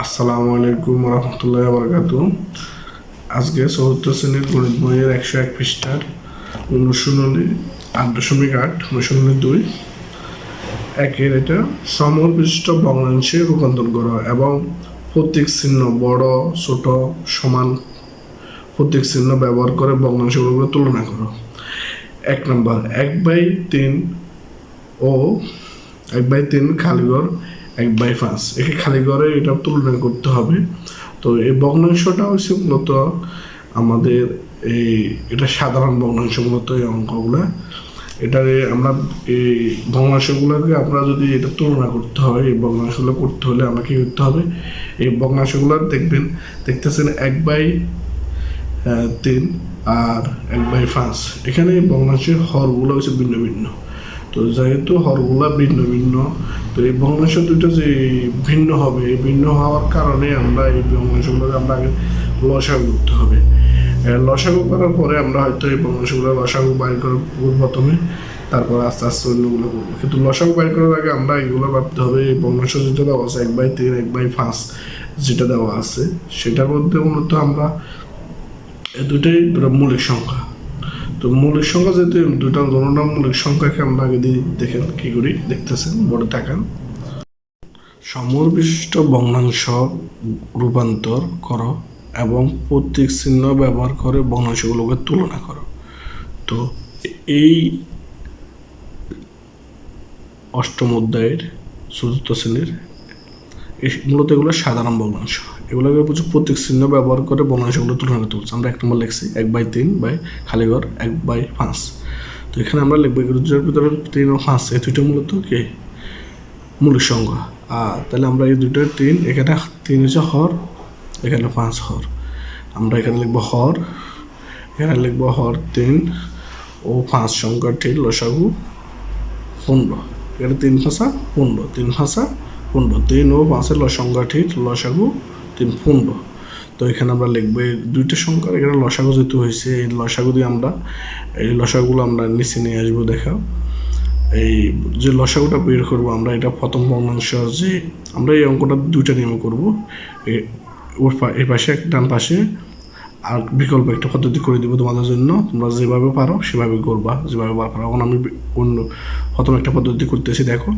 আসসালামু আলাইকুম রহমতুল্লাহ বারকাতু। আজকে চতুর্থ শ্রেণীর গণিত বইয়ের 101 পৃষ্ঠার অনুশীলনী 8.8 অনুশীলনী 2 একের এটা সমবিষ্ট ভগ্নাংশে রূপান্তর করো এবং প্রতীক চিহ্ন বড় ছোট সমান প্রতীক চিহ্ন ব্যবহার করে ভগ্নাংশগুলোকে তুলনা করো। 1 নম্বর 1/3 ও 1/3 খালিঘর 1/5 একে খালিঘরে এটা তুলনা করতে হবে। তো এই ভগ্নাংশটা হচ্ছে মূলত আমাদের এটা সাধারণ ভগ্নাংশ, মূলত এই অঙ্কগুলো এটারে আমরা এই ভগ্নাংশগুলোকে আমরা যদি এটা তুলনা করতে হয়, এই ভগ্নাংশগুলো করতে হলে আমাকে কি করতে হবে, এই ভগ্নাংশগুলো দেখতেছেন 1/3 আর 1/5। এখানে এই ভগ্নাংশের হরগুলো হচ্ছে ভিন্ন ভিন্ন। তো যেহেতু হরগুলা ভিন্ন ভিন্ন, তো এই ভগ্নাংশ দুটো যে ভিন্ন হবে, এই ভিন্ন হওয়ার কারণে আমরা এই ভগ্নাংশগুলোকে আমরা আগে লসাগু করতে হবে। লসাগু করার পরে আমরা হয়তো এই ভগ্নাংশগুলো লসাগু বাইর করব প্রথমে, তারপর আস্তে আস্তে অন্যগুলো করবো। কিন্তু লসাগু বাইর করার আগে আমরা এগুলো ভাবতে হবে এই ভগ্নাংশ যেটা দেওয়া আছে 1/3 1/5 যেটা দেওয়া আছে সেটার মধ্যে মূলত আমরা দুটোই মৌলিক সংখ্যা। তো মৌলিক সংখ্যা যেহেতু দুটো মৌলিক সংখ্যাকে আমরা আগে দিয়ে দেখেন কি করি, দেখতেছেন বড় তাকান। সমবিষ্ট ভগ্নাংশ রূপান্তর করো এবং প্রতীক চিহ্ন ব্যবহার করে ভগ্নাংশগুলোকে তুলনা করো। তো এই অষ্টম অধ্যায়ের চতুর্থ শ্রেণীর মূলত এগুলো সাধারণ ভগ্নাংশ, এগুলোকে কিছু প্রতীক চিহ্ন ব্যবহার করে ভগ্নাংশগুলো তুলনা করতে বলছি। আমরা 1 নম্বর লিখছি 1/3 বাই খালিঘর 1/5। তো এখানে আমরা লিখবো এগুলোর ভিতরে 3 ও 5 এই দুইটা মূলত কি মৌলিক সংখ্যা। তাহলে আমরা এই দুইটার 3, এখানে 3 হচ্ছে হর, এখানে 5 হর। আমরা এখানে লিখবো হর, এখানে লিখবো হর 3 ও 5 সংখ্যাটির লসাগু 15। এখানে 3 5 15, 3 5 15, 3 ও 5-এর সংখ্যাটির লসাগু 3 15। তো এখানে আমরা লিখবো এই দুইটা সংখ্যার এখানে লসাগু যেহেতু হয়েছে, এই লসাগু দিয়ে আমরা এই লসাগুলো আমরা নিচে নিয়ে আসবো। দেখা এই যে লসাগুটা বের করবো আমরা, এটা প্রথম ভগ্নাংশ যে আমরা এই অঙ্কটা দুইটা নিয়মে করবো। এই পাশে ডান পাশে আর বিকল্প একটা পদ্ধতি করে দিব তোমাদের জন্য, তোমরা যেভাবে পারো সেভাবে করবা, যেভাবে পারো। এখন আমি অন্য প্রথম একটা পদ্ধতি করতেছি। দেখো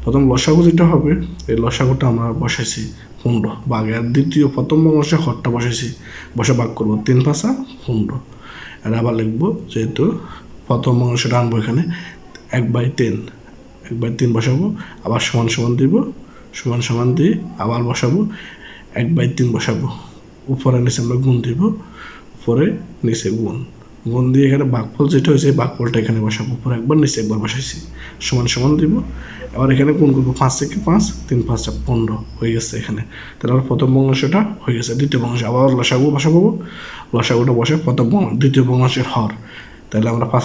প্রথম লসাগু যেটা হবে, এই লসাগুটা আমরা বসাইছি 15 ভাগে, আর দ্বিতীয় প্রথম ভগ্নাংশে হরটা বসাইছি, বসে ভাগ করবো 3 5 15। আর আবার লিখবো যেহেতু প্রথম ভগ্নাংশটা আনবো, এখানে 1/3 বসাবো, আবার সমান সমান দিব, সমান সমান দিয়ে আবার বসাবো 1/3 বসাবো, উপরে নিচে আমরা গুণ দিব, উপরে নিচে গুণ দিয়ে এখানে ভাগফল যেটা হয়েছে এই ভাগফলটা এখানে বসাবো, উপরে একবার নিচে একবার বসাইছি, সমান সমান দিব। আবার এখানে গুণ করবো 5 থেকে 5, 3 5 15 হয়ে গেছে এখানে। তাহলে আমার প্রথম ভগ্নাংশটা হয়ে গেছে। দ্বিতীয় ভগ্নাংশ আবার লসাগু বসাবো, লসাগুটা বসে দ্বিতীয় ভগ্নাংশের হর। তাহলে আমরা 5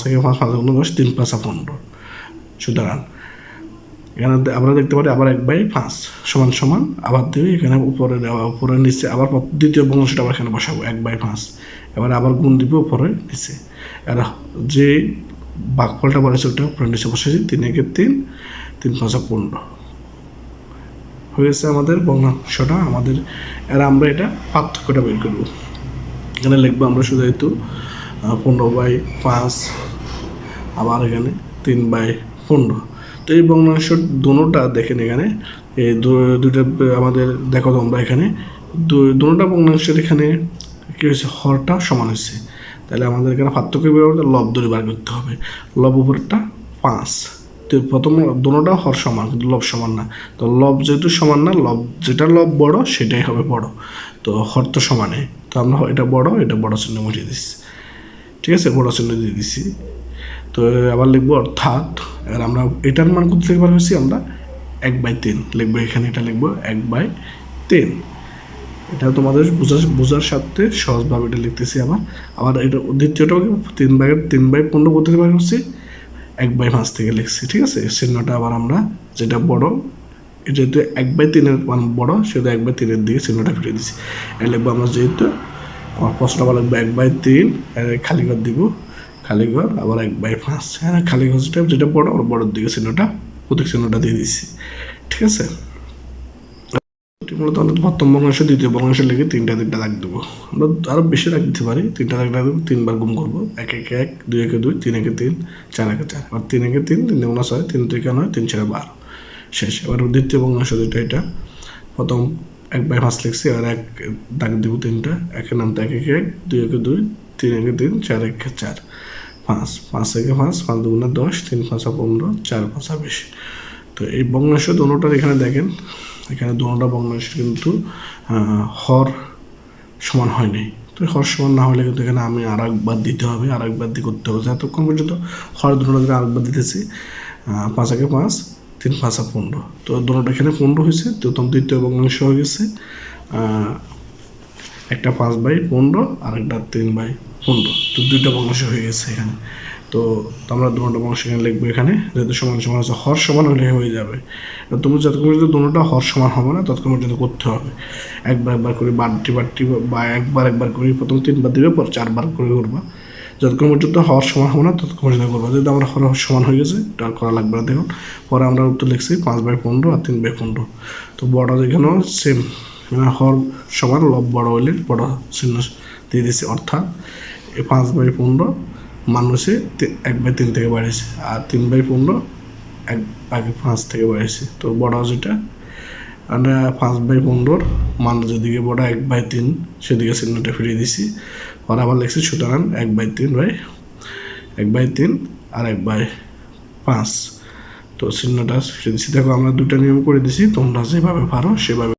থেকে 5 5 3 5 15। সুতরাং এখানে আমরা দেখতে পারি আবার 1/5 সমান সমান আবার দেবে, এখানে উপরে দেওয়া, উপরে নিচে আবার দ্বিতীয় ভগ্নাংশটা আবার এখানে বসাবো 1/5। এবার আবার গুণ দিব উপরে নিচে, আর যে ভাগফলটা বলেছে ওটা উপরে নিচে বসেছি, 3 1 3, 3 5 15 হয়েছে আমাদের ভগ্নাংশটা আমাদের। আর আমরা এটা পার্থক্যটা বের করবো। এখানে লিখবো আমরা শুধু যেহেতু 15/5, আবার এখানে 3/15। তো এই ভগ্নাংশ দুটোটা দেখেন, এখানে এই দুইটা আমাদের দেখো তোমরা এখানে দুটোটা ভগ্নাংশের এখানে কী হয়েছে, হরটা সমান হয়েছে। তাহলে আমাদের এখানে পার্থক্য ব্যবহার লব ধরে বার করতে হবে। লব উপরেরটা 5, তো প্রথম দুটোটা হর সমান কিন্তু লব সমান না। তো লব যেহেতু সমান না, লব যেটা লব বড় সেটাই হবে বড়। তো হর তো সমানে, তো আমরা এটা বড় চিহ্ন বসিয়ে দিচ্ছি। ঠিক আছে, বড় চিহ্ন দিয়ে দিচ্ছি। তো আবার লিখবো অর্থাৎ, এবার আমরা এটার মান করতে থেকে বার হচ্ছি আমরা 1/3 লিখবো, এখানে এটা লিখবো 1/3। এটা তোমাদের বোঝার সাথে সহজভাবে এটা লিখতেছি। আবার এটা দ্বিতীয়টাকে 3/15 করতে বার হচ্ছি 1/5 থেকে লিখছি। ঠিক আছে, চিহ্নটা আবার আমরা যেটা বড়, যেহেতু 1/3-এর মান বড় সেহেতু 1/3-এর দিকে চিহ্নটা ফিরে দিচ্ছি। এটা লিখবো আমরা যেহেতু আমার প্রশ্নটা আবার লিখবো 1/3 খালি ঘর দিব, খালি ঘর আবার 1/5। হ্যাঁ, খালি ঘরটা যেটা বড় ওর বড়োর দিকে চিহ্নটা প্রতীক চিহ্নটা দিয়ে দিচ্ছি। ঠিক আছে, মূলত আমরা প্রথম ভগ্নাংশ দ্বিতীয় ভগ্নাংশ লিখে তিনটা দাগ দেবো। আমরা আরও বেশি দাগ দিতে পারি, তিনটা দাগ দেবো, তিনবার গুণ করবো, 1 1 1, 2 1 2, 3 1 3, 4 1 4, আর 3 1 3, 3 2 6, 3 3 9, 3 4 12 শেষ। এবার দ্বিতীয় ভগ্নাংশ যেটা এটা প্রথম 1/5 লিখছি, আর এক দাগ দেবো তিনটা, একের নাম 1 1 1, 2 1 2, 3 1 3, 4 1 4, 5 5 1 5, 5 2 10, 3 5 15, 4 5 20। তো এই ভগ্নাংশ দোনোটার এখানে দেখেন, এখানে দোনোটা ভগ্নাংশ কিন্তু হর সমান হয়নি। তো হর সমান না হলে কিন্তু এখানে আমি আর একবার দিতে হবে, আর একবার দিয়ে করতে হবে। যতক্ষণ পর্যন্ত হর দোনোটা আরেকবার দিতেছি, 5 1 5, 3 5 15। তো দোনোটা এখানে 15 হয়েছে, তো দ্বিতীয় ভগ্নাংশ হয়ে গেছে একটা 5/15 আর একটা 3/15। তো দুইটা ভগ্নাংশ হয়ে গেছে এখানে। তো আমরা দুটো ভগ্নাংশ এখানে লিখবো, এখানে যেহেতু সমান সমান আছে, হর সমান হলে হয়ে যাবে। তুমি যতক্ষণ পর্যন্ত দুটোটা হর সমান হবে না ততক্ষণ পর্যন্ত করতে হবে। একবার করে বাড়তি বা একবার করে প্রথম 3বার দিবে, পর 4বার করে করবা। যতক্ষণ পর্যন্ত হর সমান হবে না ততক্ষণ পর্যন্ত করবা। যদি আমরা হর সমান হয়ে গেছে এটা আর করা লাগবে না। দেখুন পরে আমরা উত্তর লিখছি 5/15 আর 3/15। তো বড় এখানেও সেম, মানে হর সমান লব বড় হলে বড় চিহ্ন দিয়ে দিচ্ছে, অর্থাৎ 5/15 মান হচ্ছে 1/3 থেকে বাড়িয়েছে, আর 3/15 1/5 থেকে বাড়িয়েছে। তো বড় যেটা আমরা 5/15 মান যেদিকে বড় 1/3 সেদিকে চিহ্নটা ফিরিয়ে দিছি। পরে আবার লিখছি সুতরাং 1/3 আর 1/5। তো চিহ্নটা ফিরে দিচ্ছি। দেখো আমরা দুটা নিয়ম করে দিছি, তোমরা যেভাবে পারো সেভাবে